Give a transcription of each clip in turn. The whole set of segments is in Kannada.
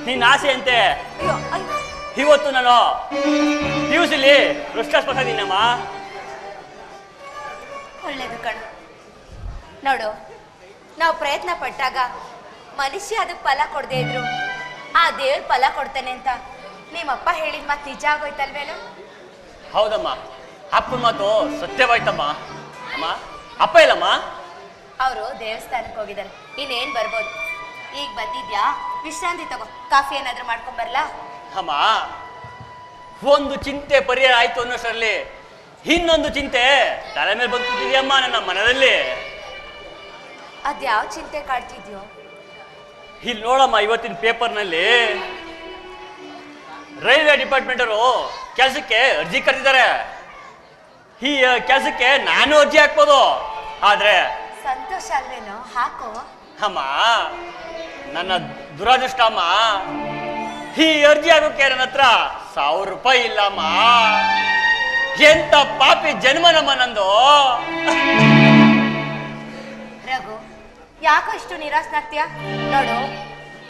ನಿನ್ನ ಆಸೆ ಅಂತೆ ಇವತ್ತು ನಾನು ಪಿಯುಸಿಲಿ ಪೃಷ್ಠಸ್ಪರ್ಶದೀನಮ್ಮ. ಒಳ್ಳೇದು ಕಣ. ನೋಡು, ನಾವು ಪ್ರಯತ್ನ ಪಟ್ಟಾಗ ಮನುಷ್ಯ ಅದಕ್ಕೆ ಫಲ ಕೊಡದೇ ಇದ್ರು ಆ ದೇವ್ರ ಫಲ ಕೊಡ್ತಾನೆ ಅಂತ ನಿಮ್ಮಪ್ಪ ಹೇಳಿದ ಮಾತು ನಿಜ ಆಗೋಯ್ತಲ್ವೇನು? ಹೌದಮ್ಮ, ಅಪ್ಪನ ಮಾತು ಸತ್ಯವಾಯ್ತಮ್ಮ. ಅಮ್ಮ, ಅಪ್ಪ ಇಲ್ಲಮ್ಮ? ಅವರು ದೇವಸ್ಥಾನಕ್ಕೆ ಹೋಗಿದ್ದಾರೆ, ಇನ್ನೇನ್ ಬರ್ಬೋದು. ಈಗ ಬಂದಿದ್ಯಾ, ವಿಶ್ರಾಂತಿ ತಗೋ. ಕಾಫಿ ಏನಾದ್ರೂ ಮಾಡ್ಕೊಂಡ್ ಬರ್ಲಾ? ಅಮ್ಮ, ಒಂದು ಚಿಂತೆ ಪರಿಹಾರ ಆಯ್ತು ಅನ್ನೋಷ್ಟರಲ್ಲಿ ಇನ್ನೊಂದು ಚಿಂತೆ ತಲೆ ಮೇಲೆ ಬಂದು ಕೂತಿದ್ಯಮ್ಮ ನನ್ನ ಮನದಲ್ಲಿ. ಅದ್ಯಾವ ಚಿಂತೆ ಕಾಡ್ತಿದ್ಯೋ? ಇಲ್ಲಿ ನೋಡಮ್ಮ, ಇವತ್ತಿನ ಪೇಪರ್ನಲ್ಲಿ ರೈಲ್ವೆ ಡಿಪಾರ್ಟ್ಮೆಂಟ್ ಅವರು ಕೆಲಸಕ್ಕೆ ಅರ್ಜಿ ಕರೆದಿದ್ದಾರೆ. ಈ ಕೆಲಸಕ್ಕೆ ನಾನು ಅರ್ಜಿ ಹಾಕ್ಬೋದು, ಆದ್ರೆ ಸಂತೋಷ ಅಲ್ವೇನೋ? ಹಾಕೋ. ಅಮ್ಮ, ನನ್ನ ದುರಾದೃಷ್ಟ ಅಮ್ಮ, ಈ ಅರ್ಜಿ ಹಾಕೋಕೆ ನನ್ನ ಹತ್ರ 1000 ರೂಪಾಯಿ ಇಲ್ಲಮ್ಮ. ಎಂತ ಪಾಪಿ ಜನ್ಮ ನಮ್ಮ ನಂದು. ರಘು, ಯಾಕೋ ಇಷ್ಟು ನಿರಾಶನಾಗ್ತೀಯ? ನೋಡು,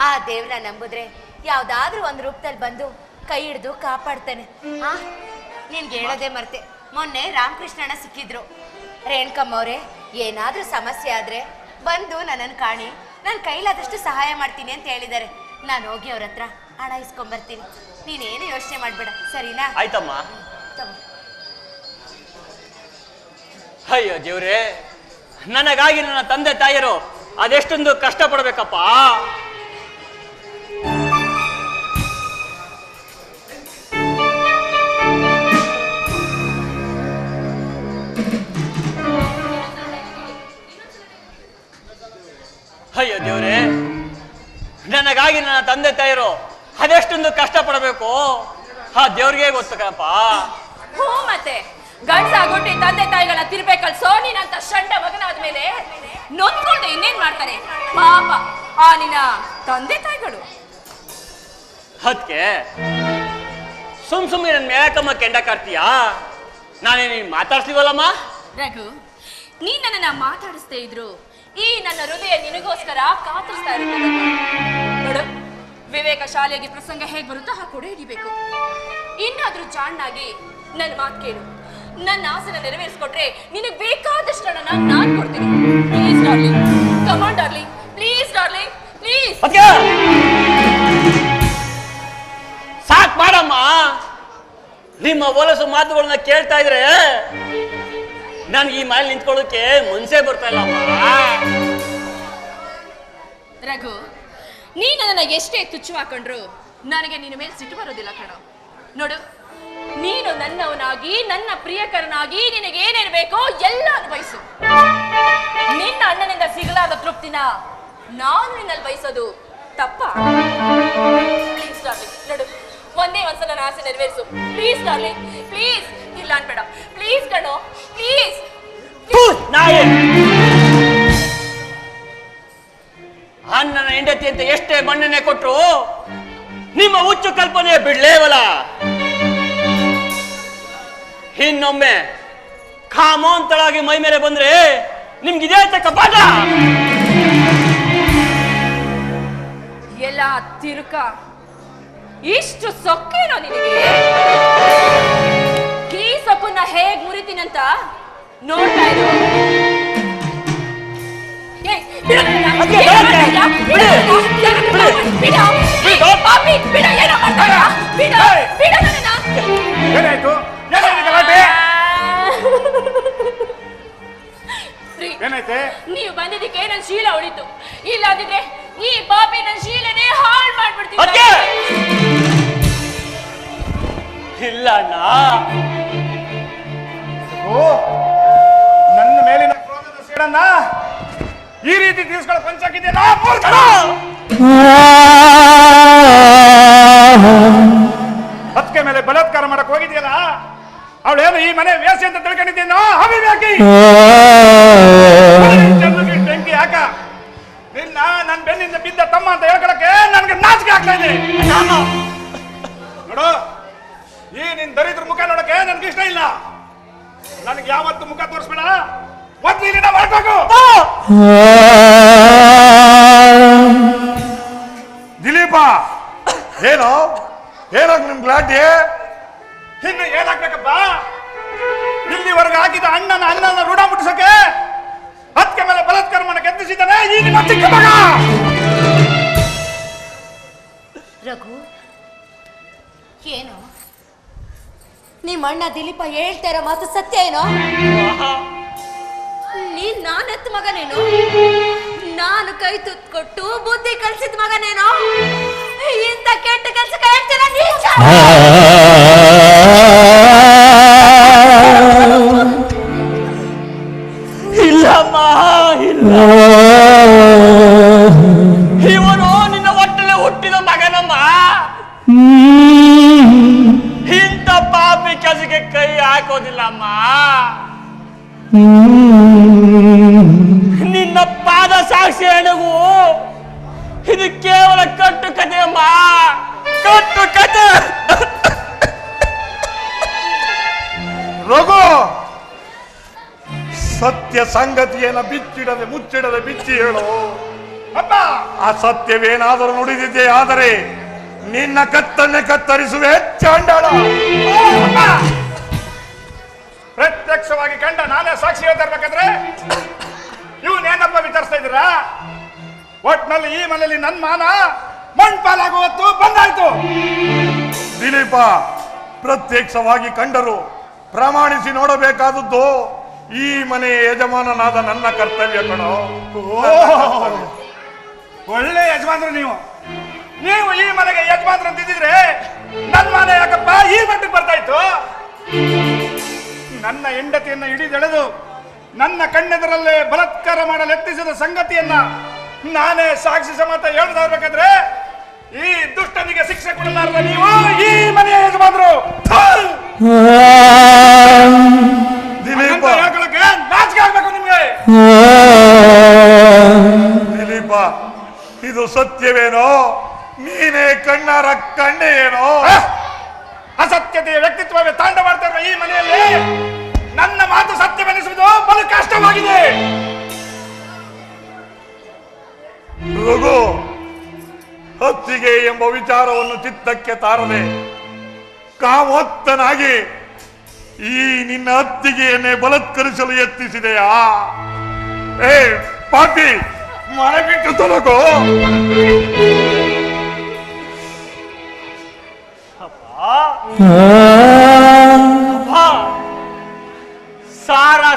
ಆ ದೇವ್ರನ್ನ ನಂಬುದ್ರೆ ಯಾವ್ದಾದ್ರೂ ಒಂದು ರೂಪದಲ್ಲಿ ಬಂದು ಕೈ ಹಿಡಿದು ಕಾಪಾಡ್ತಾನೆ. ನಿನ್ಗೆ ಹೇಳೋದೇ ಮರ್ತೆ, ಮೊನ್ನೆ ರಾಮಕೃಷ್ಣಣ್ಣ ಸಿಕ್ಕಿದ್ರು. ರೇಣುಕಮ್ಮವ್ರೆ, ಏನಾದ್ರೂ ಸಮಸ್ಯೆ ಆದ್ರೆ ಬಂದು ನನ್ನನ್ನು ಕಾಣಿ, ನಾನು ಕೈಲಾದಷ್ಟು ಸಹಾಯ ಮಾಡ್ತೀನಿ ಅಂತ ಹೇಳಿದ್ದಾರೆ. ನಾನು ಹೋಗಿ ಅವ್ರ ಹತ್ರ ಹಣ ಇಸ್ಕೊಂಡ್ಬರ್ತೀನಿ. ನೀನೇನು ಯೋಚನೆ ಮಾಡ್ಬೇಡ, ಸರಿನಾ? ಆಯ್ತಮ್ಮ. ಅಯ್ಯೋ ದೇವ್ರೇ, ನನಗಾಗಿ ನನ್ನ ತಂದೆ ತಾಯಿಯರು ಅದೆಷ್ಟೊಂದು ಕಷ್ಟ ಪಡ್ಬೇಕಪ್ಪ. ಅಯ್ಯೋ ದೇವ್ರೇ, ನನಗಾಗಿ ನನ್ನ ತಂದೆ ತಾಯಿರು ಅದೆಷ್ಟೊಂದು ಕಷ್ಟ ಪಡಬೇಕು, ಆ ದೇವ್ರಿಗೆ ಗೊತ್ತು ಕಣಪ್ಪ. ಹ್ಞೂ, ಮತ್ತೆ ಗಂಡ್ಸಾಗ್ಬಿಟ್ಟು ತಂದೆ ತಾಯಿಗಳನ್ನ ತಿರ್ಬೇಕಲ್ಸೋ. ನೀನಂತ ಶಂಡ ಮಗನಾದ್ಮೇಲೆ ನೊಂದ್ಕೊಂಡು ಇನ್ನೇನ್ ಮಾಡ್ತಾರೆ ಪಾಪ ಆ ನಿನ್ನ ತಂದೆ ತಾಯಿಗಳು. ಅದಕ್ಕೆ ಸುಮ್ನೆ ನನ್ನ ಮೇಕಮ್ಮ ಕೆಂಡ ಕಾಡ್ತೀಯಾ? ನಾನೇ ನೀನ್ ಮಾತಾಡ್ತೀವಲ್ಲಮ್ಮ. ರಘು, ನೀನ್ ನನ್ನನ್ನ ಮಾತಾಡಿಸ್ತಾ ಇದ್ರು ಈ ನನ್ನ ಹೃದಯ ನಿನಗೋಸ್ಕರ ಕಾತರಿಸ್ತಾ ಇರುತ್ತೆ. ನೋಡು, ವಿವೇಕ ಶಾಲೆಗೆ ಪ್ರಸಂಗ ಹೇಗ್ ಬರುತ್ತೋ ಹಾಗೆ ಕೊಡೆ ಹಿಡಿಬೇಕು. ಇನ್ನಾದ್ರೂ ಜಾಣ್ಣಾಗಿ ನನ್ನ ಮಾತು ಕೇಳು. ನನ್ನ ಆಸೆನ ನೆರವೇರಿಸ್ಕೊಟ್ರೆ ನಿನಗೆ ಬೇಕಾದಷ್ಟು ನಾನು ಕೊಡ್ತೀನಿ. Please darling, come on darling, please darling, please. ಸಾಕ್ ಮಾಡಮ್ಮ. ನಿಮ್ಮ ಹೊಲಸು ಮಾತುಗಳನ್ನ ಕೇಳ್ತಾ ಇದ್ರೆ ನನ್ಗೆ ಈ ಮನೇಲಿ ನಿಂತ್ಕೊಳ್ಳೋಕೆ ಮನ್ಸೇ ಬರ್ತಾ ಇಲ್ಲಮ್ಮ. ರಘು, ನೀನು ನನ್ನ ಎಷ್ಟೇ ತುಚ್ಚು ಹಾಕೊಂಡ್ರು ನನಗೆ ನಿನ್ನ ಮೇಲೆ ಸಿಟ್ಟು ಬರೋದಿಲ್ಲ ಕಣೋ. ನೋಡು, ನೀನು ನನ್ನವನಾಗಿ ನನ್ನ ಪ್ರಿಯಕರನಾಗಿ ನಿನಗೇನೇನು ಬೇಕೋ ಎಲ್ಲ ಅನುಭವಿಸು. ನಿನ್ನ ಅಣ್ಣನಿಂದ ಸಿಗಲಾದ ತೃಪ್ತಿನ ನಾನು ನಿನ್ನಲ್ಲಿ ಬಯಸೋದು ತಪ್ಪ? ಪ್ಲೀಸ್ ಡಾರ್ಲಿಂಗ್, ನೋಡು, ಒಂದೇ ಒಂದ್ಸಲ ನನ್ನ ಆಸೆ ನೆರವೇರಿಸು. Please darling, please. ಇಲ್ಲ ಅನ್ಬೇಡ, ಪ್ಲೀಸ್ ಕಣೋ, ಪ್ಲೀಸ್. ಅಣ್ಣನ ಹೆಂಡತಿ ಅಂತ ಎಷ್ಟೇ ಮಣ್ಣನೆ ಕೊಟ್ರು ನಿಮ್ಮ ಹುಚ್ಚು ಕಲ್ಪನೆ ಬಿಡ್ಲೇವಲ್ಲ. ಇನ್ನೊಮ್ಮೆ ಕಾಮೋಂತಳಾಗಿ ಮೈ ಮೇಲೆ ಬಂದ್ರೆ ನಿಮ್ಗಿದೆ ಕಪಾಟ. ಎಲ್ಲ ತಿರುಕ ಇಷ್ಟು ಸೊಕ್ಕೇನೋ ನಿನಗೆ? ಈ ಸೊಕ್ಕನ್ನ ಹೇಗ್ ಮುರಿತೀನಂತ ನೋಡ್ತಾ ಇದ್ರು. ನೀವು ಬಂದಿದ್ದಕ್ಕೆ ನನ್ನ ಶೀಲ ಉಳಿತು, ಇಲ್ಲಾದಿದ್ರೆ ಈ ಪಾಪಿ ನನ್ನ ಶೀಲನೇ ಹಾಳು ಮಾಡ್ಬಿಡ್ತೀನಿ. ಇಲ್ಲ ಅಣ್ಣ, ನನ್ನ ಮೇಲಿನ ಕ್ರೋಧದ ಸೇಡನ್ನ ಈ ರೀತಿ ತೀರ್ಸ್ಕೊಳ್ಳೋ ಪಂಚಾಕಿದೆಯಲ್ಲ, ಹತ್ಕೆ ಮೇಲೆ ಬಲಾತ್ಕಾರ ಮಾಡಕ್ ಹೋಗಿದೆಯಲ್ಲ, ಅವಳೇನು ಈ ಮನೆ ವೇಸಿ ಅಂತ ತಿಳ್ಕೊಂಡಿದ್ದೇನೋ? ಹವಿವ್ಯಾಕಿ ಬೆಂಕಿ ಹಾಕ. ನಿನ್ನ ನನ್ನ ಬೆನ್ನಿಂದ ಬಿದ್ದ ತಮ್ಮ ಅಂತ ಹೇಳ್ಕೊಳಕ್ಕೆ ನನ್ಗೆ ನಾಚಿಕೆ ಆಗ್ತಾ ಇದೆ. ನೋಡು, ಈ ನಿನ್ ದರಿದ್ರ ಮುಖ ನೋಡಕ್ಕೆ ನನ್ಗೆ ಇಷ್ಟ ಇಲ್ಲ. ನನಗೆ ಯಾವತ್ತು ಮುಖ ತೋರಿಸ್ಬೇಡ, ಮೊದ್ಲು ಇಲ್ಲಿಂದ ಮಾಡ್ಬೇಕು. ಏನಾಗ ನಿಮ್ ಗ್ಲಾಟಿ? ಇನ್ನು ಏನಾಗ್ಬೇಕಪ್ಪ? ಇಲ್ಲಿವರೆಗೆ ಹಾಕಿದ ಅಣ್ಣನ ರೂಢ ಮುಟ್ಟಿಸಕ್ಕೆ ಹತ್ಕೆ ಮೇಲೆ ಬಲಾತ್ಕಾರ ಗೆದ್ದಿಸಿದ್ದಾನೆ ಈ ನಿಮ್ಮ ಚಿಕ್ಕ ಮಗ. ರಘು, ಏನು ನಿಮ್ಮ ಅಣ್ಣ ದಿಲೀಪ ಹೇಳ್ತಾ ಇರೋ ಮಾತು ಸತ್ಯ ಏನೋ? ನೀನ್ ನಾನೆತ್ತ ಮಗನೇನು? ನಾನು ಕೈ ತುತ್ಕೊಟ್ಟು ಬುದ್ಧಿ ಕಲ್ಸಿದ ಮಗನೇನೋ? ಇಂಥ ಕೆಟ್ಟ ಕೆಲ್ಸಕ್ಕೆ ಹೇಳ್ತೀರ ನೀಚ? ಇಲ್ಲಮ್ಮ, ಇಲ್ಲ. ಇವನು ನಿನ್ನ ಹೊಟ್ಟೆಲೆ ಹುಟ್ಟಿದ ಮಗನಮ್ಮ. ಇಂಥ ಪಾಪಿ ಕೆಲಸಕ್ಕೆ ಕೈ ಹಾಕೋದಿಲ್ಲಮ್ಮ. ನಿನ್ನ ಪಾದ ಸಾಕ್ಷಿ ಹೆಣಗು. ಇದು ಕೇವಲ ಕಟ್ಟು ಕತೆ ಅಮ್ಮ, ಕಟ್ಟು ಕತೆ. ರಘು, ಸತ್ಯ ಸಂಗತಿಯನ್ನ ಬಿಚ್ಚಿಡದೆ ಮುಚ್ಚಿಡದೆ ಬಿಚ್ಚಿ ಹೇಳು. ಅಪ್ಪ, ಆ ಸತ್ಯವೇನಾದರೂ ನುಡಿದಿದ್ದೆ ಆದರೆ ನಿನ್ನ ಕತ್ತನ್ನೇ ಕತ್ತರಿಸುವೆ ಚಾಂಡಾಳ. ಪ್ರತ್ಯಕ್ಷವಾಗಿ ಕಂಡ ನಾನೇ ಸಾಕ್ಷಿ ಹೇಳ್ತಾ ಇರ್ಬೇಕಾದ್ರೆ ಇವನೇನಪ್ಪ ವಿಚಾರಿಸ್ತಾ ಇದ್ದೀರಾ? ಒಟ್ನಲ್ಲಿ ಈ ಮನೆಯಲ್ಲಿ ನನ್ನ ಮಾನ ಮಣ್ಪಾಲಾಗುವತ್ತು ಬಂದಾಯ್ತು. ದಿಲೀಪ, ಪ್ರತ್ಯಕ್ಷವಾಗಿ ಕಂಡರು ಪ್ರಮಾಣಿಸಿ ನೋಡಬೇಕಾದದ್ದು ಈ ಮನೆಯ ಯಜಮಾನನಾದ ನನ್ನ ಕರ್ತವ್ಯ ಕಣೋ. ಒಳ್ಳೆ ಯಜಮಾನ್ರು ನೀವು. ನೀವು ಈ ಮನೆಗೆ ಯಜಮಾನ್ರು ಅಂತಿದ್ರೆ ನನ್ನ ಮನೆ ಯಾಕಪ್ಪ ಈ ಮಟ್ಟಿಗೆ ಬರ್ತಾ ಇತ್ತು? ನನ್ನ ಹೆಂಡತಿಯನ್ನ ಹಿಡಿದೆಳೆದು ನನ್ನ ಕಣ್ಣೆದರಲ್ಲೇ ಬಲಾತ್ಕಾರ ಮಾಡಲು ಯತ್ನಿಸಿದ ಸಂಗತಿಯನ್ನ ನಾನೇ ಸಾಕ್ಷಿ ಸಮೇತ ಹೇಳ್ದಾರ್ಬೇಕಾದ್ರೆ ಈ ದುಷ್ಟನಿಗೆ ಶಿಕ್ಷೆ ಕೊಡಲಾರದ ನೀವು ಈ ಮನೆಯ ಯಜಮಾನ್ರು. ದಿಲೀಪ, ಹೇಳ್ಕೊಳಕ್ಕೆ ನಾಚಿಕೆ ಆಗ್ಬೇಕು ನಿಮ್ಗೆ. ದಿಲೀಪ, ಇದು ಸತ್ಯವೇನೋ? ನೀನೇ ಕಣ್ಣಾರ ಕಂಡೆ ಏನೋ? ಅಸತ್ಯತೆಯ ವ್ಯಕ್ತಿತ್ವವೇ ತಾಂಡ ಮಾಡ್ತಾ ಇರುವ ಈ ಮನೆಯಲ್ಲಿ ನನ್ನ ಮಾತು ಸತ್ಯವೆನಿಸುವುದು ಬಲು ಕಷ್ಟವಾಗಿದೆ. ರಘು, ಹತ್ತಿಗೆ ಎಂಬ ವಿಚಾರವನ್ನು ಚಿತ್ತಕ್ಕೆ ತಾರದೆ ಕಾಮೋತ್ತನಾಗಿ ಈ ನಿನ್ನ ಹತ್ತಿಗೆಯನ್ನೇ ಬಲತ್ಕರಿಸಲು ಯತ್ನಿಸಿದೆಯಾ? ಏ ಪಾಪಿ, ಮನೆ ಬಿಟ್ಟು ತೊಲಗೋ.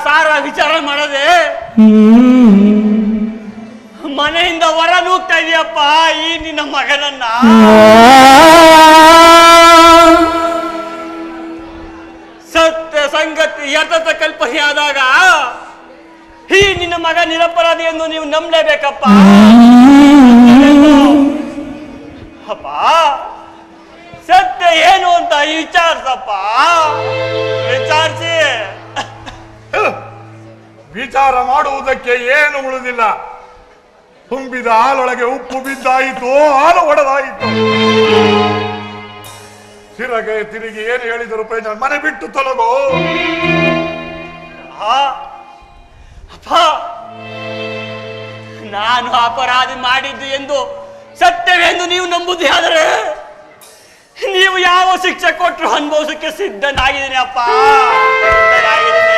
ಸಾರ ವಿಚಾರ ಮಾಡದೆ ಮನೆಯಿಂದ ಹೊರ ನೂಗ್ತಾ ಇದೆಯಪ್ಪ ಈ ನಿನ್ನ ಮಗನನ್ನ. ಸತ್ಯ ಸಂಗತಿ ಯಥಾರ್ಥ ಕಲ್ಪನೆಯಾದಾಗ ಈ ನಿನ್ನ ಮಗ ನಿರಪರಾಧಿ ಎಂದು ನೀವು ನಂಬಲೇಬೇಕಪ್ಪ. ಅಪ್ಪ, ಸತ್ಯ ಏನು ಅಂತ ವಿಚಾರಿಸಪ್ಪ, ವಿಚಾರಿಸಿ. ವಿಚಾರ ಮಾಡುವುದಕ್ಕೆ ಏನು ಉಳಿದಿಲ್ಲ. ತುಂಬಿದ ಹಾಲೊಳಗೆ ಉಪ್ಪು ಬಿದ್ದಾಯಿತು, ಹಾಲು ಒಡೆದಾಯಿತು. ಸಿರಗೆ ತಿರುಗಿ ಏನು ಹೇಳಿದರು ಪ್ರಯೋಜನ? ಮನೆ ಬಿಟ್ಟು ತೊಲಗೋ. ಅಪ್ಪ, ನಾನು ಅಪರಾಧಿ ಮಾಡಿದ್ದು ಎಂದು ಸತ್ಯವೆಂದು ನೀವು ನಂಬುದೇ ಆದರೆ ನೀವು ಯಾವ ಶಿಕ್ಷೆ ಕೊಟ್ಟರು ಅನುಭವಿಸಕ್ಕೆ ಸಿದ್ಧನಾಗಿದ್ದೀನಿ ಅಪ್ಪ, ಸಿದ್ಧನಾಗಿದ್ದೀನಿ.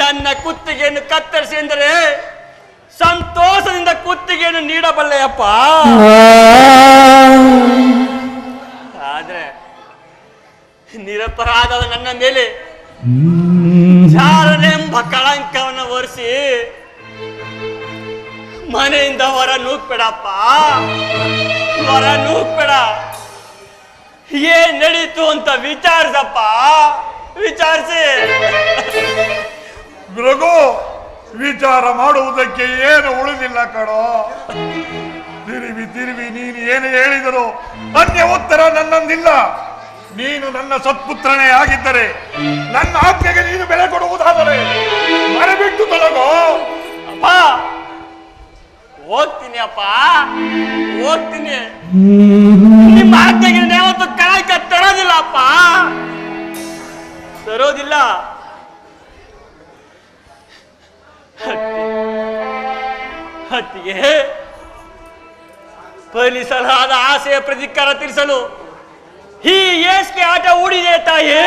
ನನ್ನ ಕುತ್ತಿಗೆಯನ್ನು ಕತ್ತರಿಸಿ ಎಂದರೆ ಸಂತೋಷದಿಂದ ಕುತ್ತಿಗೆಯನ್ನು ನೀಡಬಲ್ಲೆಯಪ್ಪ. ಆದ್ರೆ ನಿರಪರಾಧದ ನನ್ನ ಮೇಲೆ ಜಾರನೆಂಬ ಕಳಂಕವನ್ನು ಒರೆಸಿ ಮನೆಯಿಂದ ಹೊರ ನೂಗ್ಬೇಡಪ್ಪ, ಹೊರ ನೂಗ್ಬೇಡ. ಏನ್ ನಡೀತು ಅಂತ ವಿಚಾರಿಸಪ್ಪ, ವಿಚಾರಿಸಿ. ರಘು, ವಿಚಾರ ಮಾಡುವುದಕ್ಕೆ ಏನು ಉಳಿದಿಲ್ಲ ಕಣೋ. ತಿರುವಿ ತಿರುವಿ ನೀನು ಏನು ಹೇಳಿದರು ಅನ್ಯ ಉತ್ತರ ನನ್ನಂದಿಲ್ಲ. ನೀನು ನನ್ನ ಸತ್ಪುತ್ರನೇ ಆಗಿದ್ದರೆ ನನ್ನ ಆಜ್ಞೆಗೆ ನೀನು ಬೆಲೆ ಕೊಡುವುದಾದರೆ ಮನೆ ಬಿಟ್ಟು ತೊಲಗೋ. ಅಪ್ಪ, ಹೋಗ್ತೀನಿ ಅಪ್ಪ, ಹೋಗ್ತೀನಿ. ನಿಮ್ಮ ಆಜ್ಞೆಗೆ ಯಾವತ್ತು ಕಾಯ್ಕ ತರೋದಿಲ್ಲ ಅಪ್ಪ, ತರೋದಿಲ್ಲ. ಹತ್ತಿಗೆ ಫಲಿಸಲಾದ ಆಸೆಯ ಪ್ರತಿಕಾರ ತೀರಿಸಲು ಈ ಏಸ್ಗೆ ಆಟ ಹೂಡಿದೆ ತಾಯಿ.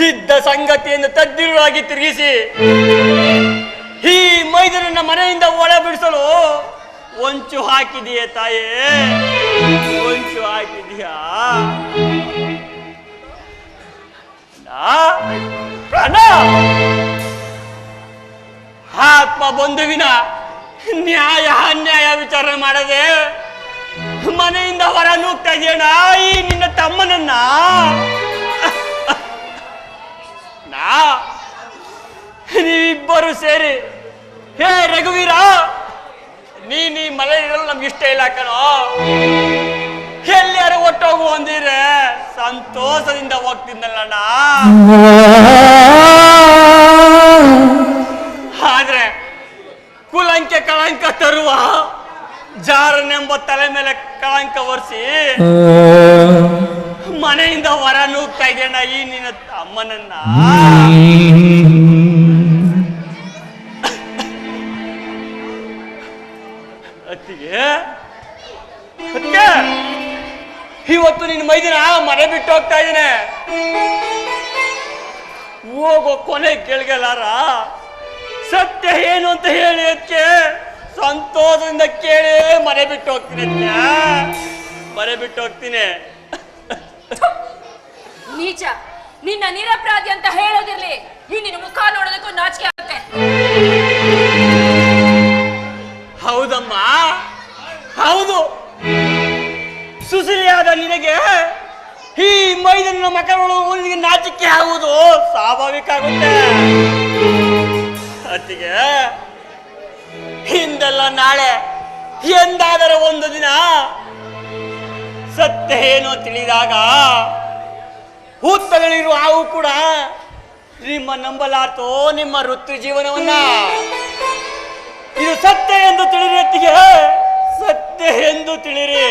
ಇದ್ದ ಸಂಗತಿಯನ್ನು ತದ್ದಿರುವಾಗಿ ತಿರುಗಿಸಿ ಈ ಮೈದನನ್ನ ಮನೆಯಿಂದ ಒಳ ಬಿಡಿಸಲು ಹೊಂಚು ಹಾಕಿದೆಯೇ ತಾಯೇ, ಹೊಂಚು ಹಾಕಿದೀಯಾ? ಅಣ್ಣ, ಆತ್ಮ ಬಂಧುವಿನ ನ್ಯಾಯ ಅನ್ಯಾಯ ವಿಚಾರಣೆ ಮಾಡದೆ ಮನೆಯಿಂದ ಹೊರ ನೂಗ್ತಾ ಇದೆಯಣ್ಣ ಈ ನಿನ್ನ ತಮ್ಮನನ್ನ. ನೀವಿಬ್ಬರು ಸೇರಿ ಹೇ ರಘುವೀರ, ನೀನ್ ಈ ಮನೆ ಇರಲು ನಮ್ಗೆ ಇಷ್ಟ ಇಲ್ಲ ಕಣೋ. ಎಲ್ಲಾರು ಒಟ್ಟೋಗು ಅಂದಿದ್ರೆ ಸಂತೋಷದಿಂದ ಹೋಗ್ತಿದ್ದಲ್ಲಣ್ಣ. ಆದ್ರೆ ಕುಲಂಕೆ ಕಳಂಕ ತರುವ ಜಾರನೆಂಬ ತಲೆ ಮೇಲೆ ಕಳಂಕ ಒರೆಸಿ ಮನೆಯಿಂದ ಹೊರ ನೂಗ್ತಾ ಇದೆಯಣ್ಣ ಈ ನಿನ್ನ ಅಮ್ಮನನ್ನ. ಅತ್ತಿಗೆ ಇವತ್ತು ನಿನ್ನ ಮೈದಿನ ಮನೆ ಬಿಟ್ಟು ಹೋಗ್ತಾ ಇದ್ದೇನೆ. ಹೋಗೋ ಕೊನೆ ಕೇಳ್ಗಲಾರ ಸತ್ಯ ಏನು ಅಂತ ಹೇಳಿ ಅದಕ್ಕೆ ಸಂತೋಷದಿಂದ ಕೇಳಿ ಮನೆ ಬಿಟ್ಟು ಹೋಗ್ತೀನಿ ಅತ್ಯ, ಮನೆ ಬಿಟ್ಟು ಹೋಗ್ತೀನಿ. ನೀಚ, ನಿನ್ನ ನಿರಪರಾಧಿ ಅಂತ ಹೇಳೋದಿರ್ಲಿ, ಈ ನಿನ್ನ ಮುಖ ನೋಡೋದಕ್ಕೂ ನಾಚಿಕೆ ಆಗುತ್ತೆ. ಹೌದಮ್ಮ, ಹೌದು. ಸುಸಿಲಿಯಾದ ನಿನಗೆ ಈ ಮೈದನ ಮಕ್ಕಳು ನಾಚಿಕೆ ಆಗುವುದು ಸ್ವಾಭಾವಿಕ ಆಗುತ್ತೆ. ಅತ್ತಿಗೆ ಹಿಂದೆಲ್ಲ ನಾಳೆ ಎಂದಾದರೂ ಒಂದು ದಿನ ಸತ್ಯ ಏನೋ ತಿಳಿದಾಗ ಹುತ್ತಲಿರುವ ಹಾವು ಕೂಡ ನಿಮ್ಮ ನಂಬಲಾತೋ ನಿಮ್ಮ ವೃತ್ತಿ ಜೀವನವನ್ನ. ಇದು ಸತ್ಯ ಎಂದು ತಿಳಿರಿ ಅತ್ತಿಗೆ, ಸತ್ಯ ಎಂದು ತಿಳಿರಿ.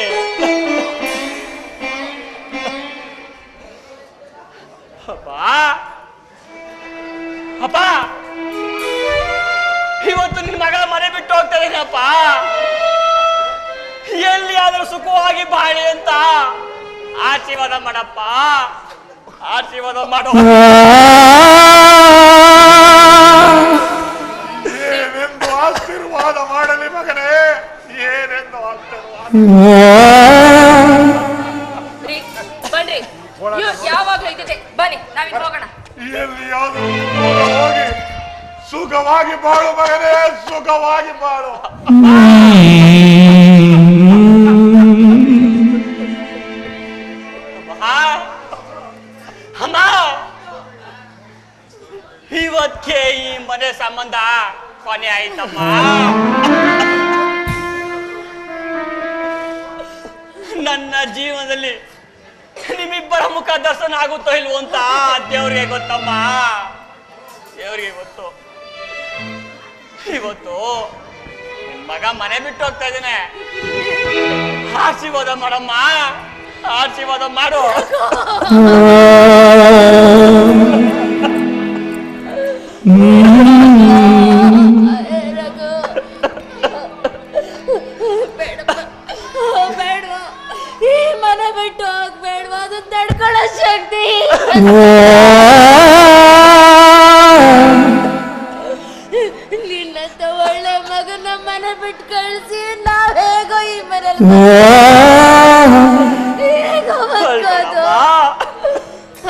ಅಪ್ಪ ಅಪ್ಪ, ಇವತ್ತು ನಿನ್ನ ಮಗಳ ಮನೆ ಬಿಟ್ಟು ಹೋಗ್ತಾ ಇದ್ದೀನಪ್ಪ. ಎಲ್ಲಿ ಆದ್ರೂ ಸುಖವಾಗಿ ಬಾಳಿ ಅಂತ ಆಶೀರ್ವಾದ ಮಾಡಪ್ಪ, ಆಶೀರ್ವಾದ ಮಾಡೋ. ಏನೆಂದು ಆಶೀರ್ವಾದ ಮಾಡಲಿ ಮಗನೇ, ಏನೆಂದು ಆಶೀರ್ವಾದ. ಬನ್ರಿ, ಯಾವಾಗ್ಲೂ ಇದ್ದಿದೆ, ಬನ್ನಿ ನಾವಿನ್ ಹೋಗೋಣ. ಎಲ್ಲಿಯಾದರೂ ದೂರ ಹೋಗಿ ಸುಖವಾಗಿ ಬಾಳು ಮಗನೇ, ಸುಖವಾಗಿ ಬಾಳು. ಅಮ್ಮ, ಇವತ್ತೇ ಈ ಮನೆ ಸಂಬಂಧ ಕೊನೆ ಆಯ್ತಮ್ಮ. ನನ್ನ ಜೀವನದಲ್ಲಿ ನಿಮ್ಮಿಬ್ಬರ ಮುಖ ದರ್ಶನ ಆಗುತ್ತೋ ಇಲ್ವೋ ಅಂತ ದೇವ್ರಿಗೆ ಗೊತ್ತಮ್ಮ, ದೇವ್ರಿಗೆ ಗೊತ್ತು. ಇವತ್ತು ನಿನ್ ಮಗ ಮನೆ ಬಿಟ್ಟು ಹೋಗ್ತಾ ಇದ್ದೇನೆ, ಆಶೀರ್ವಾದ ಮಾಡಮ್ಮ, ಆಶೀರ್ವಾದ ಮಾಡು. ಬೇಡವಾ, ಈ ಮನೆ ಬಿಟ್ಟು ಹೋಗ್ಬೇಡವಾ, ಅದು ತಡ್ಕೊಳ್ಳೋ ಶಕ್ತಿ ನಿನ್ನಂತ ಒಳ್ಳೆ ಮಗನ ಮನೆ ಬಿಟ್ಟು ಕಳಿಸಿ ನಾವ್ ಹೇಗೋ ಈ ಮನೇಲಿ ಹೇಗೋ ಬದುಕೋದು.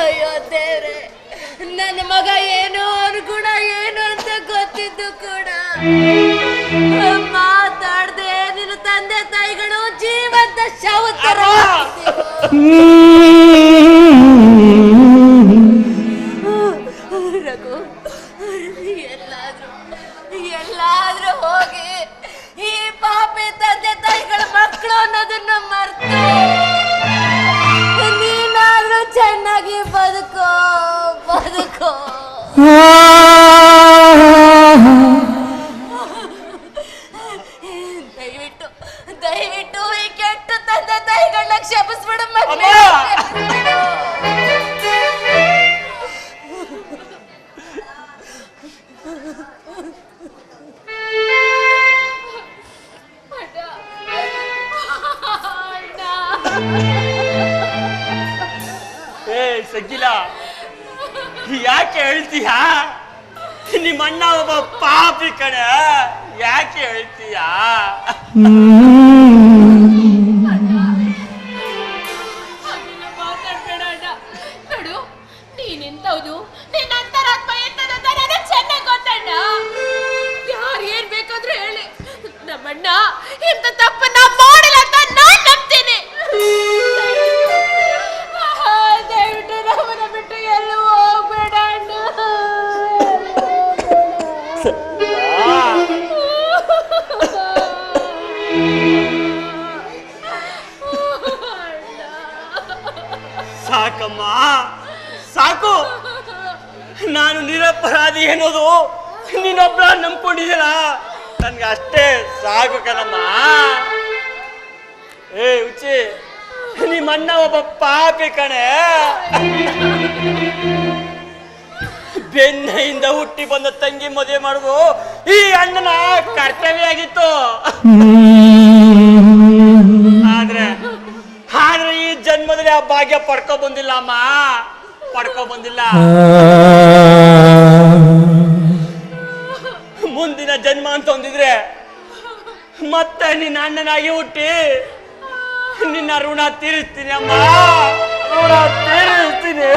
ಅಯ್ಯೋ ದೇವ್ರೆ, ನನ್ನ ಮಗ ಏನು ಅವ್ನು ಕೂಡ ಏನು ಅಂತ ಗೊತ್ತಿದ್ದು ಕೂಡ ಮಾತಾಡ್ದೆ ನಿನ್ನ ತಂದೆ ತಾಯಿಗಳು ಜೀವಂತ ಶವ ತರ ರಘು, ಎಲ್ಲಾದ್ರೂ ಹೋಗಿ ಈ ಪಾಪಿ ತಂದೆ ತಾಯಿಗಳ ಮಕ್ಕಳು ಅನ್ನೋದನ್ನ ಮರ್ತು ನೀನಾದ್ರೂ ಚೆನ್ನಾಗಿ ಬದುಕೋ, ಬದುಕೋ. ದಯವಿಟ್ಟು ದಯವಿಟ್ಟು ಈ ಕೆಟ್ಟ ತಂದೆ ತಾಯಿಗಳನ್ನ ಕ್ಷಮಿಸ್ಬಿಡು ಮಗನೇ. ಯಾಕೆ ಹೇಳ್ತೀಯಾ? ನಿಮ್ಮ ಅಣ್ಣ ಒಬ್ಬ ಪಾಪಿ ಕಣೆ, ಯಾಕೆ ಹೇಳ್ತೀಯಾ? ಮಾತಾಡ್ಬೇಡ ಅಣ್ಣ. ನೋಡು, ನೀನೆಂತವ್ದು, ನಿನ್ನ ಅಂತರಾತ್ಮ ಎಂತದಂತ ನನಗೆ ಚೆನ್ನಾಗಿ ಗೊತ್ತಣ್ಣ. ಯಾರು ಏನ್ ಬೇಕಾದ್ರೂ ಹೇಳಿ, ನಮ್ಮಣ್ಣ ಇಂಥ ತಪ್ಪನ್ನ ಮಾಡಿಲ್ಲ ಅಂತ ನಾನ್ ನಂಬ್ತೀನಿ. ದಯವಿಟ್ಟು ನಮ್ಮನ್ನ ಬಿಟ್ಟು ಎಲ್ಲೂ ಹೋಗ್ಬೇಡ ಅಣ್ಣ. ಸಾಕಮ್ಮ, ಸಾಕು. ನಾನು ನಿರಪರಾಧಿ ಏನೋದು ನೀನೊಬ್ಬ ನಂಬ್ಕೊಂಡಿದ್ದೀನ, ನನ್ಗೆ ಅಷ್ಟೇ ಸಾಕು ಕಣಮ್ಮ. ಏ ಉಚ್ಚಿ, ನಿಮ್ಮ ಅಣ್ಣ ಒಬ್ಬ ಪಾಪಿ ಕಣೆ. ಬೆನ್ನೆಯಿಂದ ಹುಟ್ಟಿ ಬಂದ ತಂಗಿ ಮದುವೆ ಮಾಡುದು ಈ ಅಣ್ಣನ ಕರ್ತವ್ಯ ಆಗಿತ್ತು. ಆದ್ರೆ ಈ ಜನ್ಮದಲ್ಲಿ ಆ ಭಾಗ್ಯ ಪಡ್ಕೊ ಬಂದಿಲ್ಲ ಅಮ್ಮ, ಪಡ್ಕೊ ಬಂದಿಲ್ಲ. ಮುಂದಿನ ಜನ್ಮ ಅಂತ ಹೊಂದಿದ್ರೆ ಮತ್ತೆ ನಿನ್ನ ಅಣ್ಣನಾಗಿ ಹುಟ್ಟಿ ನಿನ್ನ ಋಣ ತೀರಿಸ್ತೀನಿ ಅಮ್ಮ, ಋಣ ತೀರಿಸ್ತೀನಿ.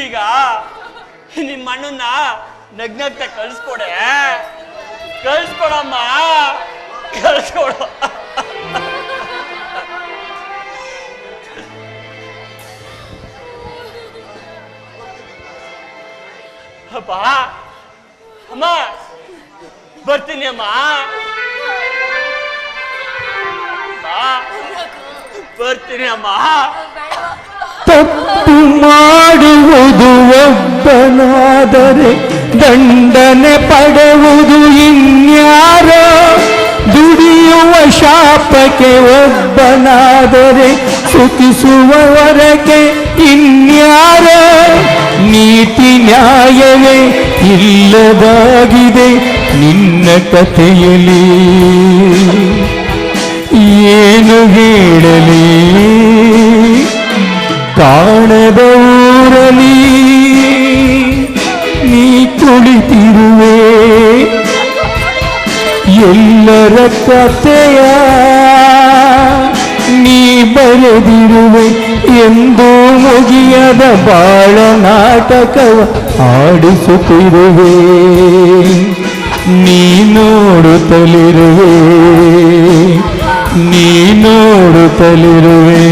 ಈಗ ನಿಮ್ಮ ಅಣ್ಣನ ನಗ್ನಗ್ತ ಕಳಿಸ್ಕೊಡೆ, ಕಳಿಸ್ಕೊಡಮ್ಮ, ಕಳಿಸ್ಕೊಡು. ಅಪ್ಪ, ಅಮ್ಮ ಬರ್ತೀನಿ ಅಮ್ಮ, ಬರ್ತೀನಿ ಅಮ್ಮ. ತಪ್ಪು ಮಾಡುವುದು ಒಬ್ಬನಾದರೆ ದಂಡನೆ ಪಡುವುದು ಇನ್ಯಾರೋ, ದುಡಿಯುವ ಶಾಪಕ್ಕೆ ಒಬ್ಬನಾದರೆ ಸುಖಿಸುವವರಕ್ಕೆ ಇನ್ಯಾರೋ. ನೀತಿ ನ್ಯಾಯವೇ ಇಲ್ಲದಾಗಿದೆ ನಿನ್ನ ಕಥೆಯಲ್ಲಿ, ಏನು ಹೇಳಲಿ ಕಾಣದ ಊರಲಿ ನೀ ಕುಳಿತಿರುವೆ. ಎಲ್ಲರ ಕಥೆಯ ನೀ ಬರೆದಿರುವೆ, ಎಂದು ಮುಗಿಯದ ಬಾಳ ನಾಟಕವ ಆಡಿಸುತ್ತಿರುವೆ. ನೀ ನೋಡುತ್ತಲಿರುವೆ, ನೀ ನೋಡುತ್ತಲಿರುವೆ.